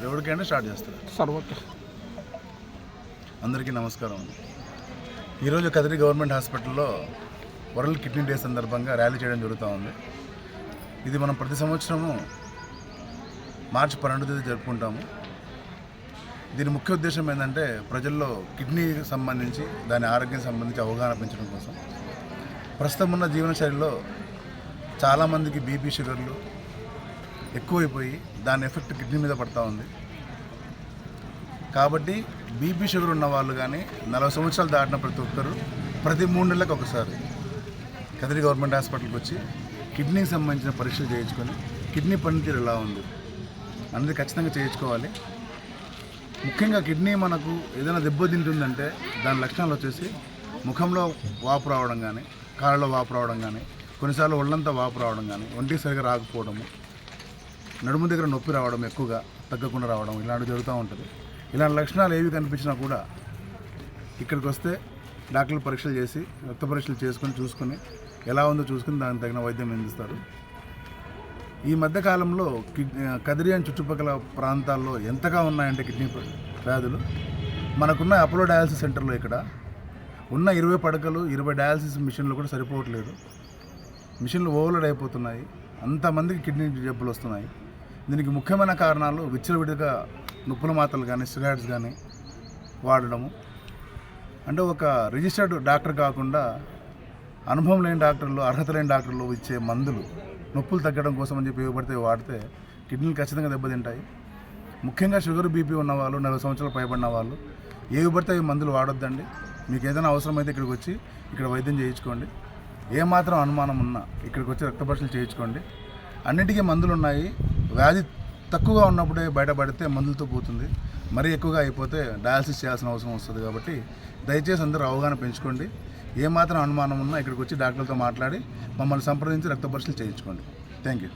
ఎవరికైనా స్టార్ట్ చేస్తారు sir. Okay. అందరికీ నమస్కారం. ఈరోజు కదిరి గవర్నమెంట్ హాస్పిటల్లో వరల్డ్ కిడ్నీ డే సందర్భంగా ర్యాలీ చేయడం జరుగుతూ ఉంది. ఇది మనం ప్రతి సంవత్సరము మార్చి 12వ తేదీ జరుపుకుంటాము. దీని ముఖ్య ఉద్దేశం ఏంటంటే ప్రజల్లో కిడ్నీకి సంబంధించి దాని ఆరోగ్యం సంబంధించి అవగాహన పెంచడం కోసం. ప్రస్తుతం ఉన్న జీవనశైలిలో చాలామందికి బీపీ షుగర్లు ఎక్కువైపోయి దాని ఎఫెక్ట్ కిడ్నీ మీద పడుతూ ఉంది. కాబట్టి బీపీ షుగర్ ఉన్న వాళ్ళు కానీ 40 సంవత్సరాలు దాటిన ప్రతి ఒక్కరు ప్రతి 3 నెలలకు ఒకసారి కదిరి గవర్నమెంట్ హాస్పిటల్కి వచ్చి కిడ్నీకి సంబంధించిన పరీక్షలు చేయించుకొని కిడ్నీ పనితీరు ఎలా ఉంది అనేది ఖచ్చితంగా చేయించుకోవాలి. ముఖ్యంగా కిడ్నీ మనకు ఏదైనా దెబ్బతింటుందంటే దాని లక్షణాలు వచ్చేసి ముఖంలో వాపు రావడం కానీ, కాళ్ళలో వాపు రావడం కానీ, కొన్నిసార్లు ఒళ్ళంతా వాపు రావడం కానీ, ఒంటికి సరిగా రాకపోవడము, నడుము దగ్గర నొప్పి రావడం, ఎక్కువగా తగ్గకుండా రావడం, ఇలాంటివి జరుగుతూ ఉంటుంది. ఇలాంటి లక్షణాలు ఏవి కనిపించినా కూడా ఇక్కడికి వస్తే డాక్టర్లు పరీక్షలు చేసి రక్త పరీక్షలు చేసుకొని చూసుకొని ఎలా ఉందో చూసుకుని దానికి తగిన వైద్యం అందిస్తారు. ఈ మధ్యకాలంలో కదిరి అని చుట్టుపక్కల ప్రాంతాల్లో ఎంతగా ఉన్నాయంటే కిడ్నీ వ్యాధులు, మనకున్న అపోలో డయాలసిస్ సెంటర్లో ఇక్కడ ఉన్న 20 పడకలు 20 డయాలసిస్ మిషన్లు కూడా సరిపోవట్లేదు. మిషన్లు ఓవర్లోడ్ అయిపోతున్నాయి. అంతమందికి కిడ్నీ జబ్బులు వస్తున్నాయి. దీనికి ముఖ్యమైన కారణాలు విచ్చలవిడిగా నొప్పుల మాత్రలు కానీ, స్టెరాయిడ్స్ కానీ వాడడము. అంటే ఒక రిజిస్టర్డ్ డాక్టర్ కాకుండా అనుభవం లేని డాక్టర్లు, అర్హత లేని డాక్టర్లు ఇచ్చే మందులు నొప్పులు తగ్గడం కోసం అని చెప్పి ఉపయోగపడితే వాడితే కిడ్నీలు ఖచ్చితంగా దెబ్బతింటాయి. ముఖ్యంగా షుగర్, బీపీ ఉన్నవాళ్ళు, 40 సంవత్సరాలు పైబడిన వాళ్ళు ఏవి పడితే అవి మందులు వాడొద్దండి. మీకు ఏదైనా అవసరమైతే ఇక్కడికి వచ్చి ఇక్కడ వైద్యం చేయించుకోండి. ఏమాత్రం అనుమానం ఉన్నా ఇక్కడికి వచ్చి రక్త పరీక్షలు చేయించుకోండి. అన్నిటికీ మందులు ఉన్నాయి. వ్యాధి తక్కువగా ఉన్నప్పుడే బయటపడితే మందులతో పోతుంది. మరీ ఎక్కువగా అయిపోతే డయాలసిస్ చేయాల్సిన అవసరం వస్తుంది. కాబట్టి దయచేసి అందరూ అవగాహన పెంచుకోండి. ఏమాత్రం అనుమానం ఉన్నా ఇక్కడికి వచ్చి డాక్టర్లతో మాట్లాడి మమ్మల్ని సంప్రదించి రక్త పరీక్షలు చేయించుకోండి. Thank you.